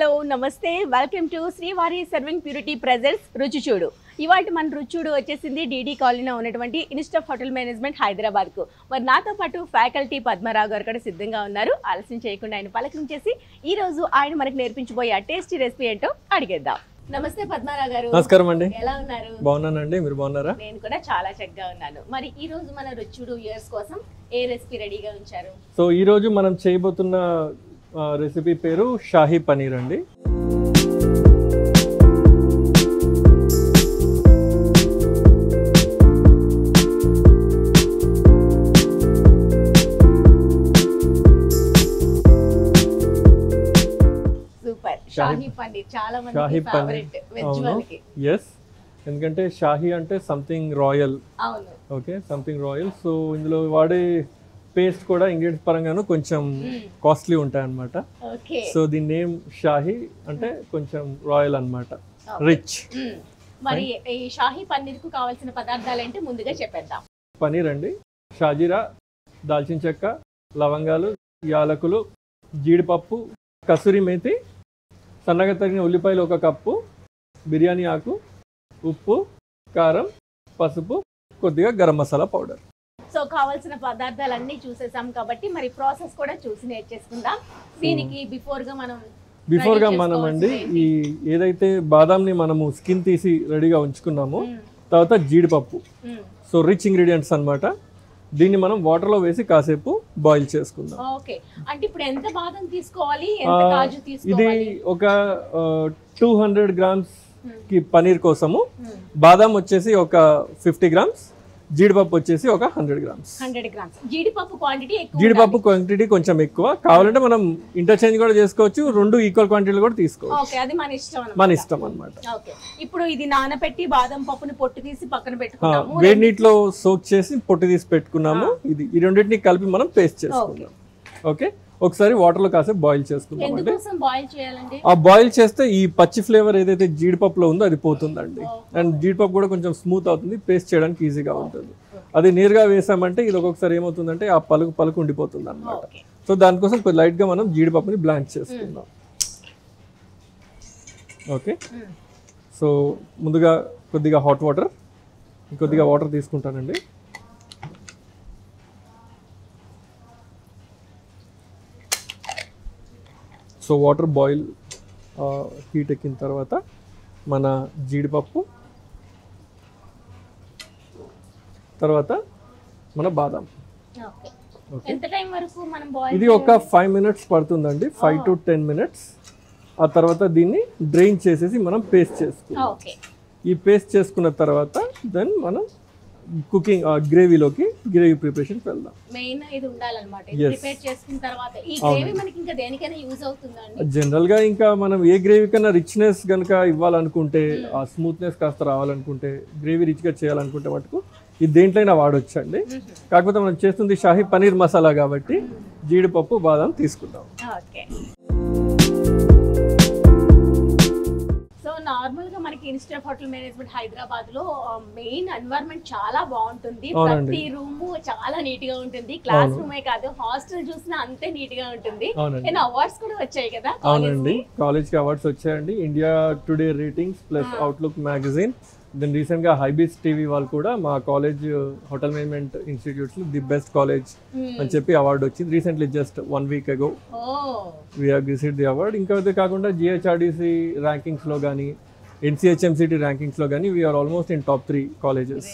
Hello నమస్తే welcome to శ్రీవారి serving purity presents రుచి చూడు. ఇవాళ మన రుచి చూడు వచ్చేసింది డీడీ కాలనీలో ఉన్నటువంటి ఇన్స్టిట్యూట్ ఆఫ్ హోటల్ మేనేజ్మెంట్ హైదరాబాద్కు. మరి నాతో పాటు ఫ్యాకల్టీ పద్మరావు గారు కూడా సిద్ధంగా ఉన్నారు. ఆలస్యం చేయకుండా ఆయన పలకరించేసి ఈ రోజు ఆయన మనకు నేర్పించబోయే టేస్టీ రెసిపీ ఏంటో అడిగేద్దాం. నమస్తే పద్మరావు గారు. నమస్కారం అండి. ఎలా ఉన్నారు? బాగున్నానండి, మీరు బాగున్నారా? నేను కూడా చాలా చక్కగా ఉన్నాను. మరి ఈ రోజు మన రుచి చూడు వ్యూయర్స్ కోసం ఏ రెసిపీ రెడీగా ఉంచారు? సో ఈ రోజు మనం చేయబోతున్న రెసిపీ పేరు షాహీ పనీర్ అండి. సూపర్. షాహీ పనీర్ చాలా మంది ఫేవరెట్ వెజ్ వాళ్ళకి. yes, ఎందుకంటే షాహీ అంటే సంథింగ్ రాయల్. అవును. Okay, something royal. సో ఇందులో వాడే పేస్ట్ కూడా ఇంగ్రీడియంట్స్ పరంగాను కొంచెం కాస్ట్లీ ఉంటాయి అన్నమాట. సో దీని నేమ్ షాహీ అంటే కొంచెం రాయల్ అన్నమాట, రిచ్. మరి ఈ షాహీ పన్నీర్ కు కావాల్సిన పదార్థాలు ఏంటి ముందుగా చెప్పేద్దాం. పనీర్ అండి, షాజీరా, దాల్చిన చెక్క, లవంగాలు, యాలకులు, జీడిపప్పు, కసూరి మేతి, సన్నగా తరిగిన ఉల్లిపాయలు 1 కప్పు, బిర్యానీ ఆకు, ఉప్పు, కారం, పసుపు, కొద్దిగా గరం మసాలా పౌడర్. సో కావాల్సిన పదార్థాలన్నీ చూసేసాం కాబట్టి మరి ప్రాసెస్ కూడా చూసి నేర్చేసుకుందాం. దీనికి బిఫోర్ గా మనం అండి ఈ ఏదైతే బాదాంని మనము స్కిన్ తీసి రెడీగా ఉంచుకున్నామో, తర్వాత జీడిపప్పు, సో రిచ్ ఇంగ్రీడియంట్స్ అన్నమాట. దీన్ని మనం వాటర్ లో వేసి కాసేపు బాయిల్ చేసుకుందాం. ఓకే, అంటే ఇప్పుడు ఎంత బాదం తీసుకోవాలి, ఎంత కాజు తీసుకోవాలి? ఇది ఒక 200 గ్రామ్స్ కి పనీర్ కోసము బాదాం వచ్చేసి ఒక 50 గ్రామ్స్, జీడిపప్పు వచ్చేసి ఒక 100 గ్రామ్స్. 100 గ్రామ్స్ జీడిపప్పు క్వాంటిటీ ఎక్కువ. జీడిపప్పు క్వాంటిటీ కొంచెం ఎక్కువ కావాలంటే మనం ఇంటర్చేంజ్ కూడా చేసుకోవచ్చు, 2 ఈక్వల్ క్వాంటిటీలు కూడా తీసుకోవచ్చు. ఓకే, అది మన ఇష్టం అన్నమాట. మన ఇష్టం అన్నమాట. ఓకే, ఇప్పుడు ఇది నానబెట్టి బాదం పప్పుని పొట్టు తీసి పక్కన పెట్టుకున్నాము. వేడి నీటిలో సోక్ చేసి పొట్టు తీసి పెట్టుకున్నాము. ఇది ఈ రెండింటిని కలిపి మనం పేస్ట్ చేసుకుందాం. ఓకే, ఒకసారి వాటర్ లో కాసేపు బాయిల్ చేసుకుందాం. ఎందుకోసం బాయిల్ చేయాలండి? ఆ బాయిల్ చేస్తే ఈ పచ్చి ఫ్లేవర్ ఏదైతే జీడిపప్పులో ఉందో అది పోతుందండి. అండ్ జీడిపప్పు కూడా కొంచెం స్మూత్ అవుతుంది, పేస్ట్ చేయడానికి ఈజీగా ఉంటుంది. అది నేరుగా వేసామంటే ఇది ఒక్కొక్కసారి ఏమవుతుందంటే ఆ పలుకు ఉండిపోతుంది అన్నమాట. సో దానికోసం లైట్ గా మనం జీడిపప్పుని బ్లాంచ్ చేసుకుందాం. ఓకే, సో ముందుగా కొద్దిగా హాట్ వాటర్, కొద్దిగా వాటర్ తీసుకుంటానండి. సో వాటర్ బాయిల్ హీట్ ఎక్కిన తర్వాత మన జీడిపప్పు, తర్వాత మన బాదాం. ఇది ఒక 5 మినిట్స్ పడుతుందండి, 5 to 10 మినిట్స్. ఆ తర్వాత దీన్ని డ్రైన్ చేసేసి మనం పేస్ట్ చేసుకుంటాం. ఈ పేస్ట్ చేసుకున్న తర్వాత దెన్ మనం కుకింగ్ గ్రేవీ ప్రిపరేషన్ వెళ్దాం. మెయిన్ ఇది ఉండాలన్నమాట. ఇది ప్రిపేర్ చేసుకున్న తర్వాత ఈ గ్రేవీ మనకి ఇంకా దేనికైనా యూజ్ అవుతుందండి? జనరల్ గా ఇంకా మనం ఏ గ్రేవీ కన్నా రిచ్నెస్ గనుక ఇవ్వాలనుకుంటే, ఆ స్మూత్నెస్ కాస్త రావాలనుకుంటే, గ్రేవీ రిచ్ గా చేయాలనుకుంటే మటుకు ఇది దేంట్లైనా వాడొచ్చండి. కాకపోతే మనం చేస్తుంది షాహీ పనీర్ మసాలా కాబట్టి జీడిపప్పు, బాదాం తీసుకుందాం. ఓకే, సో నార్మల్ గా మనకి institute of hotel management Hyderabad లో మెయిన్ ఎన్వైరన్మెంట్ చాలా బాగుంటుంది. ప్రతి రూమ్ చాలా నీట్ గా ఉంటుంది. క్లాస్ రూమే కాదు, హాస్టల్ చూసినా అంతే నీట్ గా ఉంటుంది. అవార్డ్స్ కూడా వచ్చాయి కదా? అవునండి, కాలేజ్ కి అవార్డ్స్ వచ్చాయండి. India Today ratings plus Outlook magazine, then recent గా హైబీస్ టీవీ వాళ్ళు కూడా మా కాలేజ్ హోటల్ మేనేజ్మెంట్ ఇన్స్టిట్యూట్స్ లో ది బెస్ట్ కాలేజ్ అని చెప్పి అవార్డు వచ్చింది. Recently just 1 week ago we have received the award. ఇంకా అదే కాకుండా జిహెచ్ఆర్డిసి ర్యాంకింగ్స్ లో కానీ, ఎన్సిహెచ్ఎంసిటీ ర్యాంకింగ్స్ లో కానీ we are almost in top 3 colleges.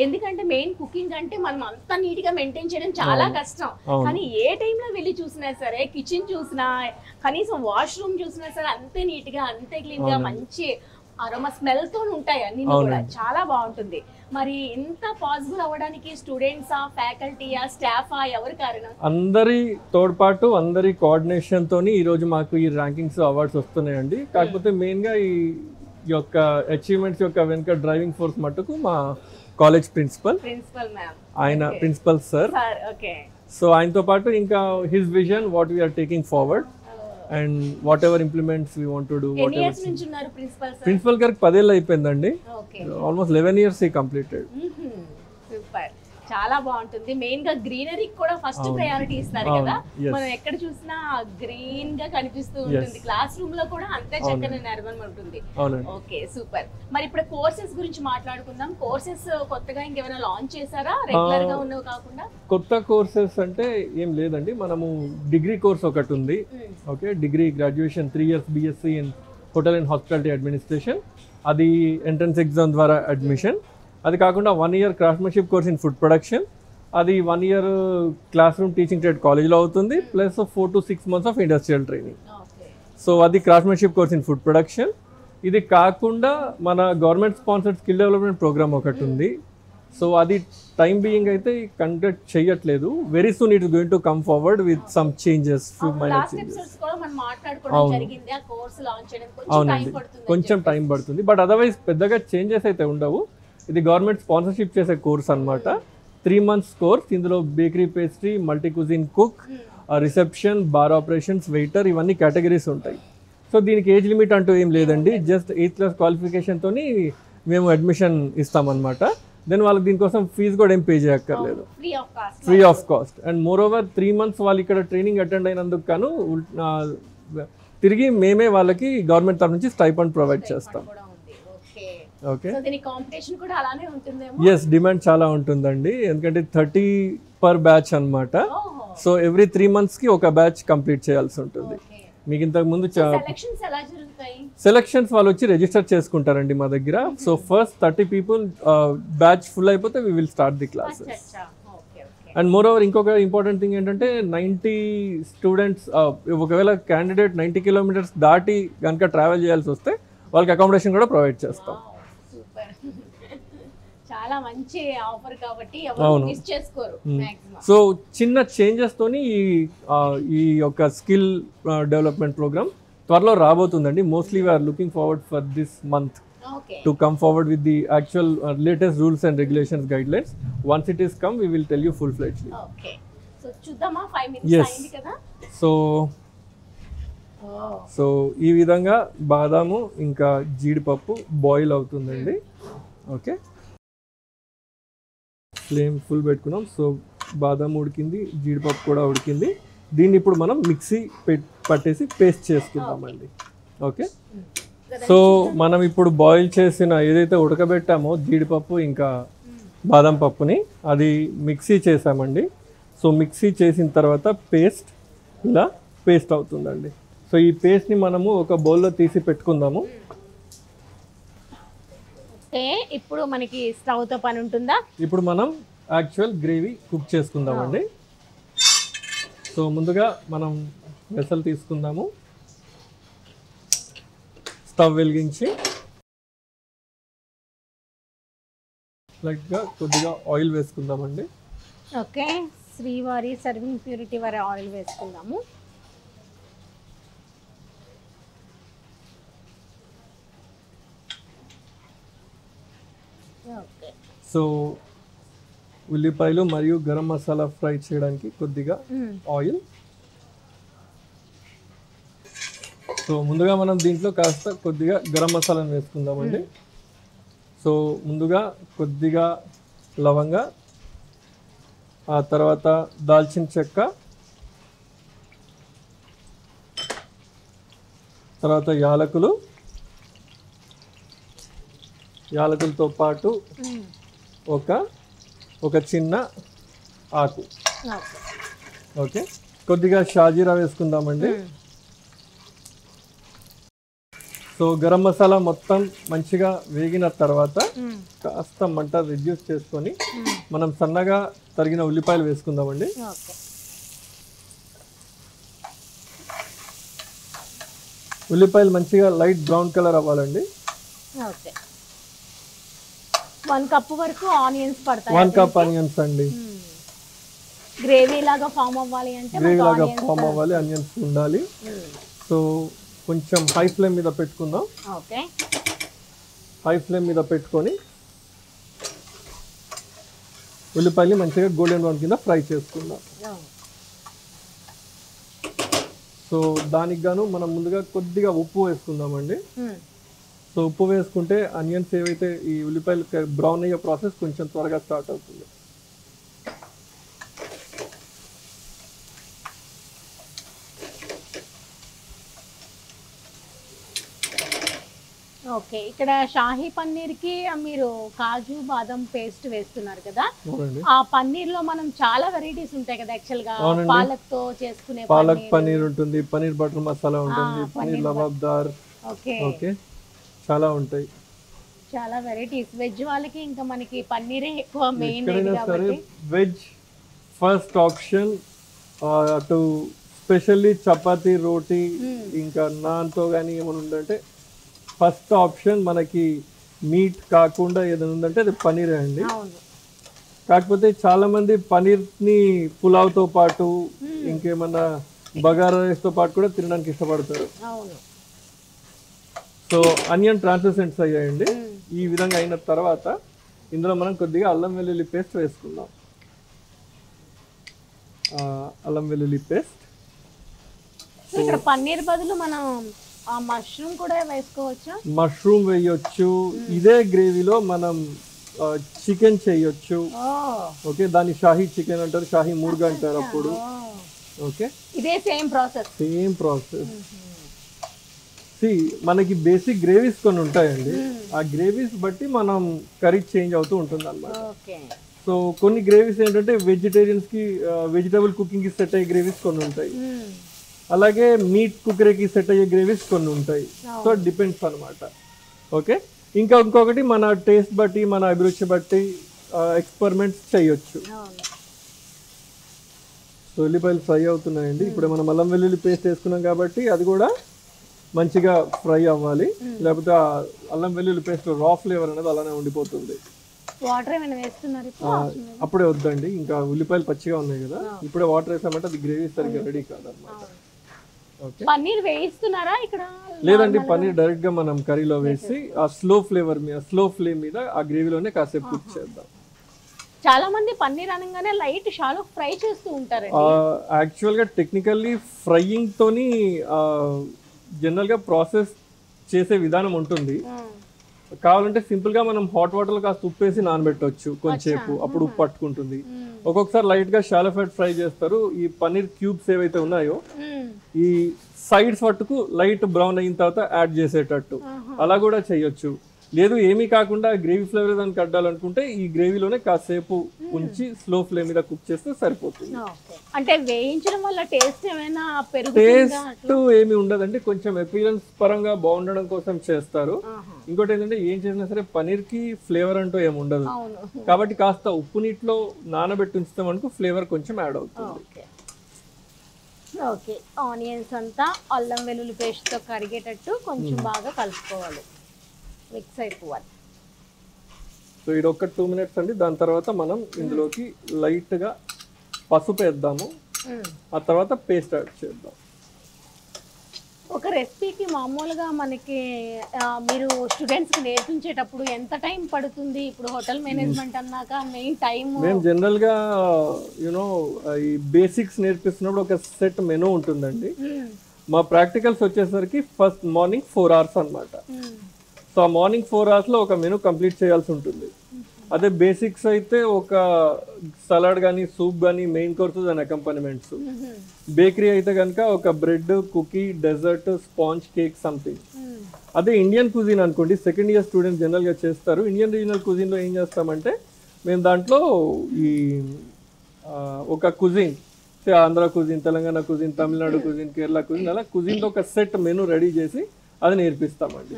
ఎందుకంటే మెయిన్ కుకింగ్ అంటే మనం అంతా నీట్ గా మెయింటైన్ చేయడం చాలా కష్టం. కానీ ఏ టైంలో వెళ్ళి చూసినా సరే, కిచెన్ చూసినా, కనీసం వాష్రూమ్ చూసినా సరే అంతే నీట్ గా, అంతే క్లీన్ గా, మంచి అరోమా స్మెల్ తో ఉంటాయి అన్ని కూడా. చాలా బాగుంటుంది. మరి ఇంత పాసిబుల్ అవ్వడానికి స్టూడెంట్సా, ఫ్యాకల్టీయా, స్టాఫా, ఎవరి కారణం? అందరి తోడ్పాటు, అందరి కోఆర్డినేషన్ తోని ఈ రోజు మాకు ఈ ర్యాంకింగ్స్, అవార్డ్స్ వస్తున్నాయండి. కాకపోతే మెయిన్ గా ఈ యొక్క అచీవ్మెంట్స్ యొక్క వెనుక డ్రైవింగ్ ఫోర్స్ మట్టుకు మా కాలేజ్ ప్రిన్సిపల్ మ్యామ్, ఆయన ప్రిన్సిపల్ సార్. సో ఆయనతో పాటు ఇంకా his vision, what we are taking forward and whatever implements we want to do. Principal గారికి 10 ఏళ్ళు అయిపోయిందండి. Almost 11 years he completed. చాలా బాగుంటుంది. మెయిన్ గా గ్రీనరీ కూడా ఫస్ట్ ప్రయారిటీ ఇస్తారు కదా. మనం ఎక్కడ చూసినా గ్రీన్ గా కనిపిస్తూ ఉంటుంది. క్లాస్ రూమ్ లో కూడా అంతే చక్కని నిర్మాణం ఉంటుంది. Okay, super. మరి ఇప్పుడు కోర్సెస్ గురించి మాట్లాడుకుందాం. కోర్సెస్ కొత్తగా ఇంకేమైనా లాంచ్ చేశారా, రెగ్యులర్ గా ఉన్నవి కాకుండా? కొత్త కోర్సెస్ అంటే ఏం లేదండి. మనము డిగ్రీ కోర్స్ ఒకటి ఉంది. Okay, degree graduation 3 years BSc in hotel and hospitality administration. అది ఎంట్రన్స్ ఎగ్జామ్ ద్వారా అడ్మిషన్. అది కాకుండా 1 year craftsmanship course in food production. అది 1 year class room teaching trade కాలేజ్లో అవుతుంది, plus 4 to 6 months of industrial training. So అది craftsmanship course in food production. ఇది కాకుండా మన government sponsored skill development programme ఒకటి ఉంది. సో అది టైం బీయింగ్ అయితే కండక్ట్ చేయట్లేదు. Very soon it is going to come forward with some changes, few minor changes. అవునండి, కొంచెం టైం పడుతుంది. బట్ అదర్వైజ్ పెద్దగా చేంజెస్ అయితే ఉండవు. ఇది గవర్నమెంట్ స్పాన్సర్షిప్ చేసే కోర్స్ అనమాట. 3 months కోర్స్. ఇందులో bakery, pastry, multi cuisine cook, reception, bar operations, waiter, ఇవన్నీ కేటగిరీస్ ఉంటాయి. సో దీనికి ఏజ్ లిమిట్ అంటూ ఏం లేదండి. జస్ట్ 8th class క్వాలిఫికేషన్తోని మేము అడ్మిషన్ ఇస్తామన్నమాట. దెన్ వాళ్ళకి దీనికోసం ఫీజు కూడా ఏం పే చేయక్కర్లేదు, free of cost. And more over 3 months వాళ్ళు ఇక్కడ ట్రైనింగ్ అటెండ్ అయినందుకు గాను తిరిగి మేమే వాళ్ళకి గవర్నమెంట్ తరఫు నుంచి స్టైపెండ్ ప్రొవైడ్ చేస్తాం. ఓకే, ఎస్, డిమాండ్ చాలా ఉంటుందండి. ఎందుకంటే 30 per batch అన్నమాట. సో ఎవ్రీ 3 months కి ఒక బ్యాచ్ కంప్లీట్ చేయాల్సి ఉంటుంది. మీకు ఇంతకు ముందు సెలక్షన్స్ వాళ్ళు వచ్చి రిజిస్టర్ చేసుకుంటారండి మా దగ్గర. So first 30 people batch full అయిపోతే we will start the classes. And moreover ఇంకొక ఇంపార్టెంట్ థింగ్ ఏంటంటే 90 స్టూడెంట్స్ ఒకవేళ క్యాండిడేట్ 90 kilometers దాటి కనుక ట్రావెల్ చేయాల్సి వస్తే వాళ్ళకి అకామిడేషన్ కూడా ప్రొవైడ్ చేస్తాం. చాలా మంచి ఆఫర్ కాబట్టి ఎవరు మిస్ చేసుకోరు. సో చిన్న చేంజెస్ తోని ఈ యొక్క స్కిల్ డెవలప్మెంట్ ప్రోగ్రామ్ త్వరలో రాబోతుందండి. Mostly we are looking forward for this month to come forward with the actual latest rules and regulations guidelines. Once it is come we will tell you full fledgedly. Okay, so చూద్దామా? 5 minutes అయింది కదా. So ఈ విధంగా బాదాము ఇంకా జీడిపప్పు boil అవుతుందండి. Okay, flame full పెట్టుకున్నాం. So బాదం ఉడికింది, జీడిపప్పు కూడా ఉడికింది. దీన్ని ఇప్పుడు మనం మిక్సీ పట్టేసి పేస్ట్ చేసుకుందామండి. ఓకే, సో మనం ఇప్పుడు బాయిల్ చేసిన ఏదైతే ఉడకబెట్టామో జీడిపప్పు ఇంకా బాదం పప్పుని అది మిక్సీ చేసామండి. సో మిక్సీ చేసిన తర్వాత పేస్ట్ ఇలా పేస్ట్ అవుతుందండి. సో ఈ పేస్ట్ని మనము ఒక బౌల్లో తీసి పెట్టుకుందాము. ఇప్పుడు మనకి స్టవ్ తో పని ఉంటుందా? ఇప్పుడు మనం యాక్చువల్ గ్రేవీ కుక్ చేసుకుందామండి. సో ముందుగా మనం వెసల్ తీసుకుందాము. స్టవ్ వెలిగించి లైట్గా కొద్దిగా ఆయిల్ వేసుకుందామండి. ఓకే, శ్రీవారి సర్వింగ్ ప్యూరిటీ వారి ఆయిల్ వేసుకుందాము. సో ఉల్లిపాయలు మరియు గరం మసాలా ఫ్రై చేయడానికి కొద్దిగా ఆయిల్. సో ముందుగా మనం దీంట్లో కాస్త కొద్దిగా గరం మసాలాను వేసుకుందామండి. సో ముందుగా కొద్దిగా లవంగ, ఆ తర్వాత దాల్చిన చెక్క, తర్వాత యాలకులతో పాటు ఒక చిన్న ఆకు. ఓకే, కొద్దిగా షాజీరా వేసుకుందామండి. సో గరం మసాలా మొత్తం మంచిగా వేగిన తర్వాత కాస్త మంట రిడ్యూస్ చేసుకొని మనం సన్నగా తరిగిన ఉల్లిపాయలు వేసుకుందామండి. ఉల్లిపాయలు మంచిగా లైట్ బ్రౌన్ కలర్ అవ్వాలండి. 1 cup వరకు ఆనియన్స్ పడతాయి. 1 cup ఆనియన్స్ అండి. గ్రేవీ లాగా ఫామ్ అవ్వాలి అంటే ఆనియన్స్ ఉండాలి. సో కొంచెం హై ఫ్లేమ్ మీద పెట్టుకుందాం. ఓకే, హై ఫ్లేమ్ మీద పెట్టుకొని ఉల్లిపాయలు మంచిగా గోల్డెన్ బ్రౌన్ కింద ఫ్రై చేసుకుందాం. సో దానికి గాను మనం ముందుగా కొద్దిగా ఉప్పు వేసుకుందామండి. సో ఉప్పు వేసుకుంటే ఆనియన్స్ ఏవైతే ఈ ఉల్లిపాయలు బ్రౌన్ అయ్యే ప్రాసెస్ కొంచెం త్వరగా స్టార్ట్ అవుతుంది. ఓకే, ఇక్కడ షాహీ పన్నీర్ కి మీరు కాజు బాదం పేస్ట్ వేస్తున్నారు కదా, ఆ పన్నీర్ లో మనం చాలా వెరైటీస్ ఉంటాయి కదా యాక్చువల్ గా. పాలక్ తో చేసుకునే పాలక్ పన్నీర్ ఉంటుంది, పన్నీర్ బటర్ మసాలా ఉంటుంది, పన్నీర్ లబాబ్దార్. ఓకే ఓకే, చాలా ఉంటాయి, చాలా వెరైటీస్. వెజ్ వాళ్ళకి ఇంకా మనకి పన్నీరే ఎక్కువ మెయిన్ కాబట్టి వెజ్ ఫస్ట్ ఆప్షన్. అటు స్పెషల్లీ చపాతీ రోటీ ఇంకా నాన్తో కానీ ఏమైనా ఉందంటే ఫస్ట్ ఆప్షన్ మనకి మీట్ కాకుండా ఏదైనా ఉందంటే అది పన్నీరే అండి. కాకపోతే చాలా మంది పన్నీర్ని పులావ్తో పాటు ఇంకేమన్నా బగారా రైస్తో పాటు కూడా తినడానికి ఇష్టపడతారు. సో అనియన్ ట్రాన్స్లూసెంట్స్ అయ్యాయండి. ఈ విధంగా అయిన తర్వాత ఇందులో మనం కొద్దిగా అల్లం వెల్లుల్లి పేస్ట్ వేసుకుందాం. అల్లం వెల్లుల్లి పేస్ట్. ఇక్కడ పన్నీర్ బదులు మనం మష్రూమ్ కూడా వేసుకోవచ్చా? మష్రూమ్ వేయొచ్చు. ఇదే గ్రేవీలో మనం చికెన్ చేయొచ్చు. ఓకే, దాన్ని షాహీ చికెన్ అంటారు, షాహీ ముర్గా అంటారు అప్పుడు. ఓకే, ఇదే సేమ్ ప్రాసెస్. మనకి బేసిక్ గ్రేవీస్ కొన్ని ఉంటాయండి, ఆ గ్రేవీస్ బట్టి మనం కర్రీ చేంజ్ అవుతూ ఉంటుంది అన్నమాట. సో కొన్ని గ్రేవీస్ ఏంటంటే వెజిటేరియన్స్ కి వెజిటబుల్ కుకింగ్ కి సెట్ అయ్యే గ్రేవీస్ కొన్ని ఉంటాయి, అలాగే మీట్ కుకరీకి సెట్ అయ్యే గ్రేవీస్ కొన్ని ఉంటాయి. సో డిపెండ్స్ అనమాట. ఓకే, ఇంకొకటి మన టేస్ట్ బట్టి మన అభిరుచి బట్టి ఎక్స్పెరిమెంట్స్ చేయొచ్చు. సో ఉల్లిపాయలు ఫ్రై అవుతున్నాయండి. ఇప్పుడు మనం అల్లం వెల్లుల్లి పేస్ట్ వేసుకున్నాం కాబట్టి అది కూడా మంచిగా ఫ్రై అవ్వాలి, లేకపోతే అల్లం వెల్లుల్లి పేస్ట్ రా ఫ్లేవర్ అనేది అలానే ఉండిపోతుంది. వాటర్ ఏమైనా వేస్తున్నారు? అప్పుడే వద్దండి, ఇంకా ఉల్లిపాయలు పచ్చిగా ఉన్నాయి కదా, ఇప్పుడే వాటర్ వేసామంటే అది గ్రేవీ సరిగ్గా రెడీ కాదన్నమాట. పన్నీర్ వేయిస్తున్నారా ఇక్కడ? లేదండి, పన్నీర్ డైరెక్ట్ గా మనం కర్రీలో వేసి ఆ స్లో ఫ్లేమ్ మీద ఆ గ్రేవీలోనే కాసేపు కుక్ చేద్దాం. చాలా మంది పన్నీర్ అనగానే లైట్ షాలో ఫ్రై చేస్తూ ఉంటారు. యాక్చువల్ గా టెక్నికల్లీ ఫ్రైయింగ్ తోని జనరల్ గా ప్రాసెస్ చేసే విధానం ఉంటుంది. కావాలంటే సింపుల్ గా మనం హాట్ వాటర్ లో కాస్త ఉప్పు వేసి నానబెట్టవచ్చు కొంచెంసేపు, అప్పుడు ఉప్పు పట్టుకుంటుంది. ఒక్కొక్కసారి లైట్ గా షాలో ఫ్రై ఫ్రై చేస్తారు. ఈ పన్నీర్ క్యూబ్స్ ఏవైతే ఉన్నాయో ఈ సైడ్స్ పట్టుకు లైట్ బ్రౌన్ అయిన తర్వాత యాడ్ చేసేటట్టు అలా కూడా చేయొచ్చు. లేదు ఏమీ కాకుండా గ్రేవీ ఫ్లేవర్ దానికి అడ్డాలనుకుంటే ఈ గ్రేవీలోనే కాసేపు ఉంచి స్లో ఫ్లేమ్ మీద కుక్ చేస్తే సరిపోతుంది. అంటే వేయించడం వల్ల టేస్ట్ ఏమైనా టేస్ట్ ఏమి ఉండదండి, కొంచెం అపియరెన్స్ పరంగా బాగుండడం కోసం చేస్తారు. ఇంకోటి ఏంటంటే ఏం చేసినా సరే పన్నీర్ కి ఫ్లేవర్ అంటూ ఏమి ఉండదు, కాబట్టి కాస్త ఉప్పు నీటిలో నానబెట్టి ఉంచుతాం అనుకో ఫ్లేవర్ కొంచెం యాడ్ అవుతుంది. ఓకే, ఆనియన్స్ అంతా అల్లం వెల్లుల్లి పేస్ట్ తో కరిగేటట్టు కొంచెం బాగా కలుపుకోవాలి, మిక్స్ అయిపోవాలి. సో ఇది ఒక 2 minutes అండి. దాని తర్వాత మనం ఇందులోకి లైట్ గా పసుపు వేద్దాము, ఆ తర్వాత పేస్ట్ యాడ్ చేద్దాం. ఒక రెసిపీకి మామూలుగా మనకి మీరు స్టూడెంట్స్కి నేర్పించేటప్పుడు ఎంత టైం పడుతుంది? ఇప్పుడు హోటల్ మేనేజ్మెంట్ అన్నాక మెయిన్ టైం. మేము జనరల్గా యూనో ఈ బేసిక్స్ నేర్పిస్తున్నప్పుడు ఒక సెట్ మెనూ ఉంటుందండి. మా ప్రాక్టికల్స్ వచ్చేసరికి ఫస్ట్ మార్నింగ్ 4 hours అన్నమాట. సో ఆ మార్నింగ్ 4 hours లో ఒక మెనూ కంప్లీట్ చేయాల్సి ఉంటుంది. అదే బేసిక్స్ అయితే ఒక సలాడ్ కానీ సూప్ కానీ మెయిన్ కోర్స్ దాని అకంపనిమెంట్స్. బేకరీ అయితే కనుక ఒక bread, cookie, dessert, sponge cake something. అదే ఇండియన్ కుజిన్ అనుకోండి, సెకండ్ ఇయర్ స్టూడెంట్స్ జనరల్గా చేస్తారు. ఇండియన్ రీజనల్ కుజిన్లో ఏం చేస్తామంటే మేము దాంట్లో ఈ ఒక cuisine, Andhra cuisine, Telangana cuisine, Tamil Nadu cuisine, Kerala cuisine, అలా కుజిన్లో ఒక సెట్ మెనూ రెడీ చేసి అది నేర్పిస్తామండి.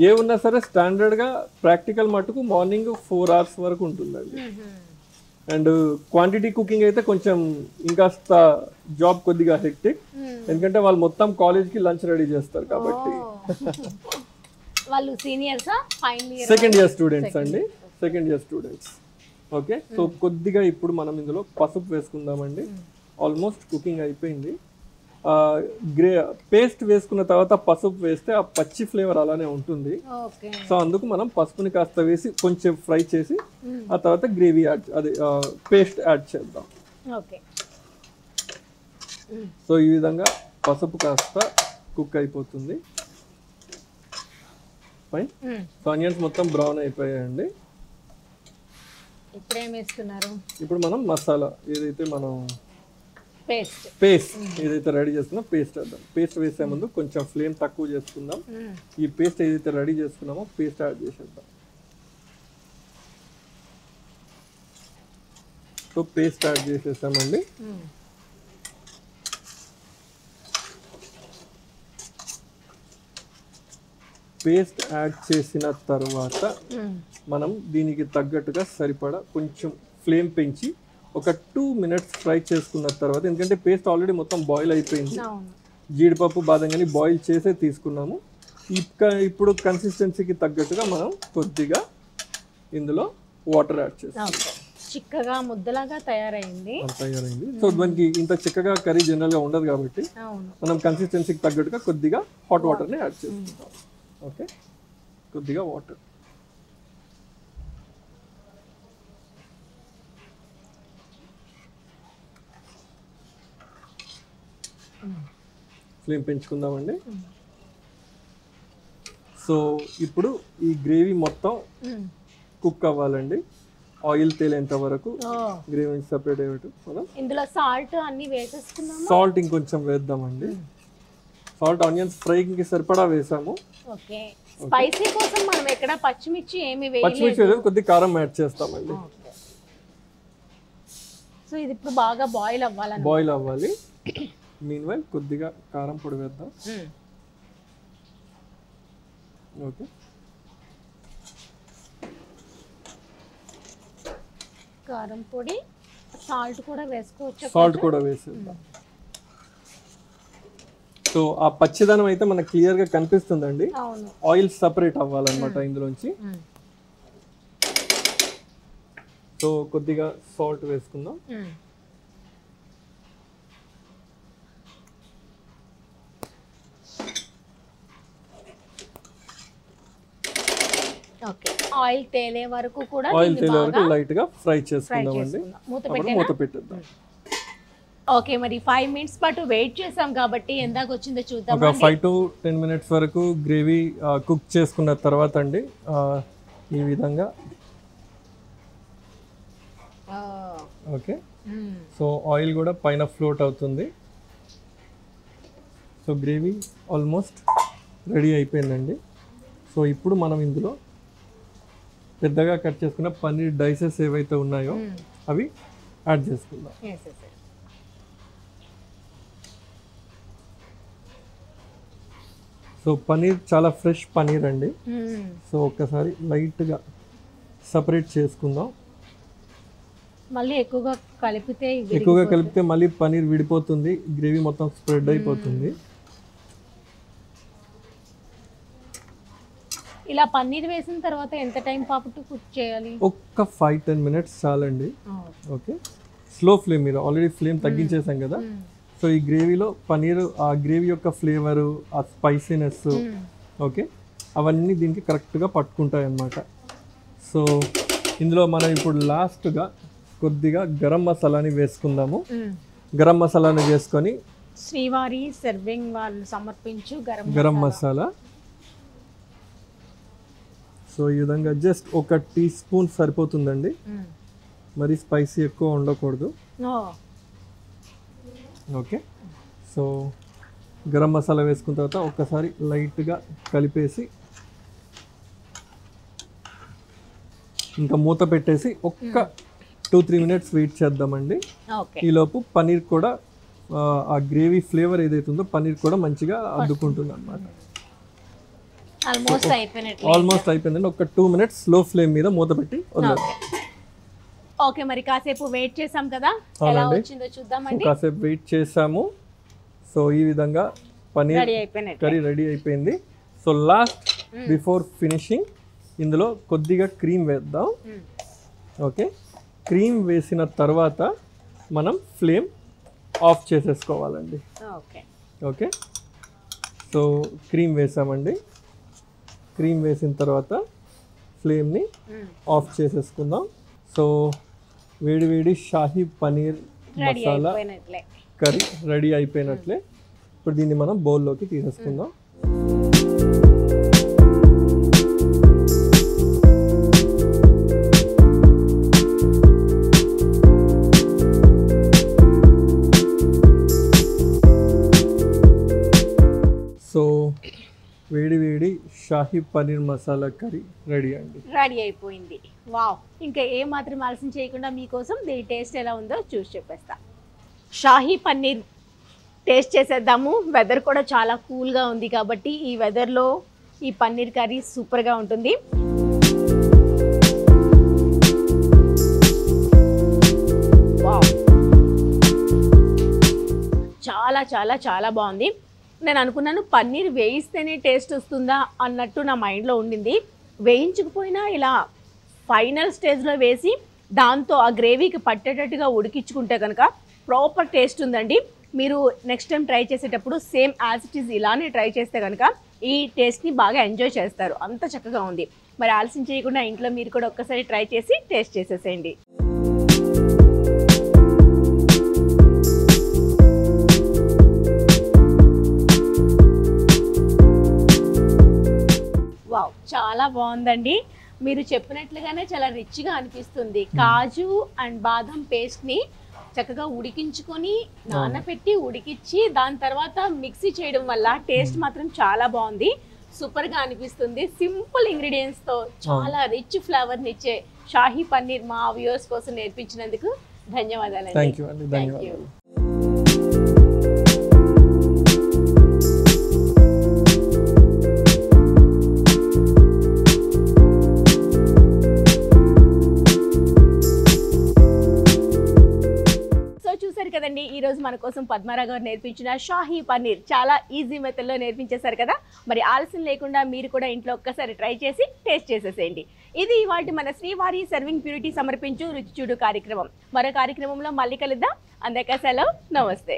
ఏ ఉన్నా సరే స్టాండర్డ్ గా ప్రాక్టికల్ మటుకు మార్నింగ్ 4 hours వరకు ఉంటుందండి. అండ్ క్వాంటిటీ కుకింగ్ అయితే కొంచెం ఇంకాస్త జాబ్ కొద్దిగా హెక్టిక్, ఎందుకంటే వాళ్ళు మొత్తం కాలేజ్ కి లంచ్ రెడీ చేస్తారు కాబట్టి. వాళ్ళు సీనియర్సా final year second year students అండి, second year students. Okay, so కొద్దిగా ఇప్పుడు మనం ఇందులో పసుపు వేసుకుందామండి. ఆల్మోస్ట్ కుకింగ్ అయిపోయింది. పేస్ట్ వేసుకున్న తర్వాత పసుపు వేస్తే ఆ పచ్చి ఫ్లేవర్ అలానే ఉంటుంది. సో అందుకు మనం పసుపుని కాస్త వేసి కొంచెం ఫ్రై చేసి ఆ తర్వాత గ్రేవీ యాడ్, అదే పేస్ట్ యాడ్ చేద్దాం. సో ఈ విధంగా పసుపు కాస్త కుక్ అయిపోతుంది. ఫైన్. సో ఆనియన్స్ మొత్తం బ్రౌన్ అయిపోయాయండి. ఇప్పుడు ఏం వేస్తున్నారు? ఇప్పుడు మనం మసాలా ఏదైతే మనం పేస్ట్ ఏదైతే రెడీ చేసుకున్నాం పేస్ట్ వేద్దాం. పేస్ట్ వేసే ముందు కొంచెం ఫ్లేమ్ తక్కువ చేసుకుందాం. ఈ పేస్ట్ ఏదైతే రెడీ చేసుకున్నామో పేస్ట్ యాడ్ చేసేద్దాం. సో పేస్ట్ యాడ్ చేసేసామండి. పేస్ట్ యాడ్ చేసిన తర్వాత మనం దీనికి తగ్గట్టుగా సరిపడా కొంచెం ఫ్లేమ్ పెంచి ఒక 2 minutes ఫ్రై చేసుకున్న తర్వాత, ఎందుకంటే పేస్ట్ ఆల్రెడీ మొత్తం బాయిల్ అయిపోయింది, జీడిపప్పు బాదం కానీ బాయిల్ చేసే తీసుకున్నాము. ఇప్పుడు కన్సిస్టెన్సీకి తగ్గట్టుగా మనం కొద్దిగా ఇందులో వాటర్ యాడ్ చేస్తాం. చిక్కగా ముద్దలాగా తయారైంది. సో దానికి ఇంత చిక్కగా కర్రీ జనరల్గా ఉండదు కాబట్టి మనం కన్సిస్టెన్సీకి తగ్గట్టుగా కొద్దిగా హాట్ వాటర్ని యాడ్ చేసుకుంటాం. ఓకే, కొద్దిగా వాటర్. ఫ్లేమ్ పెంచుకుందామండి. సో ఇప్పుడు ఈ గ్రేవీ మొత్తం కుక్ అవ్వాలండి. ఆయిల్ తేలేంత వరకు గ్రేవీ సెపరేట్ అయ్యేట్టు మనం ఇందులో సాల్ట్ అన్ని వేసేసుకున్నాము. సాల్ట్ ఇంకొంచెం వేద్దామండి. సాల్ట్ ఆనియన్స్ ఫ్రైకి సరిపడా వేసాము. ఓకే, స్పైసీ కోసం మనం ఎక్కడ పచ్చిమిర్చి ఏమి వేయలేదు. పచ్చిమిర్చి వేయలేదు, కొద్దిగా కారం యాడ్ చేస్తామండి. సో ఇది ఇప్పుడు బాగా బాయిల్ అవ్వాలి. మీన్వైల్ కొద్దిగా కారం పొడి వేద్దాం. ఓకే, కారం పొడి, సాల్ట్ కూడా వేసుకోవచ్చు. సాల్ట్ కూడా వేసేద్దాం. సో ఆ పచ్చిదనం అయితే మనకు క్లియర్ గా కనిపిస్తుందండి. ఆయిల్ సపరేట్ అవ్వాలన్నమాట ఇందులోంచి. సో కొద్దిగా సాల్ట్ వేసుకుందాం. ఆయిల్ తేలే వరకు లైట్ గా ఫ్రై చేసుకుందామండి. మూత పెట్టేద్దాం. ఓకే, మరి 5 minutes పాటు వెయిట్ చేసాం కాబట్టి ఎందాక వచ్చిందో చూద్దాం. ఒక 5 to 10 minutes వరకు గ్రేవీ కుక్ చేసుకున్న తర్వాత అండి ఈ విధంగా. ఓకే, సో ఆయిల్ కూడా పైన ఫ్లోట్ అవుతుంది. సో గ్రేవీ ఆల్మోస్ట్ రెడీ అయిపోయిందండి. సో ఇప్పుడు మనం ఇందులో పెద్దగా కట్ చేసుకున్న పన్నీర్ డైసెస్ ఏవైతే ఉన్నాయో అవి యాడ్ చేసుకుందాం. సో పన్నీర్ చాలా ఫ్రెష్ పన్నీర్ అండి. సో ఒక్కసారి లైట్గా సపరేట్ చేసుకుందాం. మళ్ళీ ఎక్కువగా కలిపితే మళ్ళీ పన్నీర్ విడిపోతుంది, గ్రేవీ మొత్తం స్ప్రెడ్ అయిపోతుంది. ఇలా పన్నీర్ వేసిన తర్వాత ఎంత టైం పాటు కుక్ చేయాలి? ఒక్క 5-10 minutes చాలండి. ఓకే, స్లో ఫ్లేమ్ మీద ఆల్రెడీ ఫ్లేమ్ తగ్గించేసాం కదా. సో ఈ గ్రేవీలో పన్నీర్, ఆ గ్రేవీ యొక్క ఫ్లేవరు, ఆ స్పైసీనెస్, ఓకే, అవన్నీ దీనికి కరెక్ట్గా పట్టుకుంటాయి అన్నమాట. సో ఇందులో మనం ఇప్పుడు లాస్ట్గా కొద్దిగా గరం మసాలాని వేసుకుందాము. గరం మసాలాని వేసుకొని శ్రీవారి సర్వింగ్ వాళ్ళు సమర్పించు గరం మసాలా. సో ఈ విధంగా జస్ట్ 1 teaspoon సరిపోతుందండి, మరి స్పైసీ ఎక్కువ ఉండకూడదు. ఓకే, సో గరం మసాలా వేసుకున్న తర్వాత ఒక్కసారి లైట్గా కలిపేసి ఇంకా మూత పెట్టేసి ఒక్క 2-3 minutes వెయిట్ చేద్దామండి. ఈలోపు పన్నీర్ కూడా ఆ గ్రేవీ ఫ్లేవర్ ఏదైతే ఉందో పన్నీర్ కూడా మంచిగా అద్దుకుంటుంది అన్నమాట. ఆల్మోస్ట్ అయిపోయిందండి. ఒక 2 minutes స్లో ఫ్లేమ్ మీద మూత పెట్టి వదిలేద్దాం. ఓకే, మరి కాసేపు వెయిట్ చేసాం కదా, ఎలా వచ్చిందో చూద్దామండి. కాసేపు వెయిట్ చేసాము. సో ఈ విధంగా పన్నీర్ కర్రీ రెడీ అయిపోయింది. సో లాస్ట్ బిఫోర్ ఫినిషింగ్ ఇందులో కొద్దిగా క్రీమ్ వేద్దాం. ఓకే, క్రీమ్ వేసిన తర్వాత మనం ఫ్లేమ్ ఆఫ్ చేసేసుకోవాలండి. ఓకే, సో క్రీమ్ వేసామండి. క్రీమ్ వేసిన తర్వాత ఫ్లేమ్ని ఆఫ్ చేసేసుకుందాం. సో వేడి వేడి షాహీ పన్నీర్ మసాలా కర్రీ రెడీ అయిపోయినట్లే. ఇప్పుడు దీన్ని మనం బౌల్లోకి తీసేసుకుందాం. సో వేడి వేడి షాహీ పన్నీర్ మసాలా కర్రీ రెడీ అండి. రెడీ అయిపోయింది. వావ్, ఇంకా ఏ మాత్రం ఆలస్యం చేయకుండా మీకోసం దీని టేస్ట్ ఎలా ఉందో చూసి చెప్పేస్తా. షాహీ పన్నీర్ టేస్ట్ చేసేద్దాము. వెదర్ కూడా చాలా కూల్గా ఉంది కాబట్టి ఈ వెదర్లో ఈ పన్నీర్ కర్రీ సూపర్గా ఉంటుంది. వావ్, చాలా చాలా చాలా బాగుంది. నేను అనుకున్నాను పన్నీర్ వేయిస్తేనే టేస్ట్ వస్తుందా అన్నట్టు నా మైండ్లో ఉండింది. వేయించకపోయినా ఇలా ఫైనల్ స్టేజ్లో వేసి దాంతో ఆ గ్రేవీకి పట్టేటట్టుగా ఉడికించుకుంటే కనుక ప్రాపర్ టేస్ట్ ఉందండి. మీరు నెక్స్ట్ టైం ట్రై చేసేటప్పుడు సేమ్ యాజ్ ఇట్ ఈజ్ ఇలానే ట్రై చేస్తే కనుక ఈ టేస్ట్ని బాగా ఎంజాయ్ చేస్తారు. అంత చక్కగా ఉంది. మరి ఆలస్యం చేయకుండా ఇంట్లో మీరు కూడా ఒక్కసారి ట్రై చేసి టేస్ట్ చేసేసేయండి. వావ్, చాలా బాగుందండి. మీరు చెప్పినట్లుగానే చాలా రిచ్గా అనిపిస్తుంది. కాజు అండ్ బాదం పేస్ట్ని చక్కగా ఉడికించుకొని నానబెట్టి ఉడికించి దాని తర్వాత మిక్సీ చేయడం వల్ల టేస్ట్ మాత్రం చాలా బాగుంది. సూపర్గా అనిపిస్తుంది. సింపుల్ ఇంగ్రీడియంట్స్తో చాలా రిచ్ ఫ్లేవర్ని ఇచ్చే షాహీ పన్నీర్ మా వ్యూవర్స్ కోసం నేర్పించినందుకు ధన్యవాదాలు. థ్యాంక్ యూ అండి. ధన్యవాదాలు. కదండి, ఈ రోజు మన కోసం పద్మారావు గారు నేర్పించిన షాహీ పన్నీర్ చాలా ఈజీ మెథడ్లో నేర్పించేశారు కదా. మరి ఆలస్యం లేకుండా మీరు కూడా ఇంట్లో ఒక్కసారి ట్రై చేసి టేస్ట్ చేసేసేయండి. ఇది ఇవాళ మన శ్రీవారి సర్వింగ్ ప్యూరిటీ సమర్పించు రుచి చూడు కార్యక్రమం. మరో కార్యక్రమంలో మళ్ళీ కలుద్దాం. అందరికీ సెలవు. నమస్తే.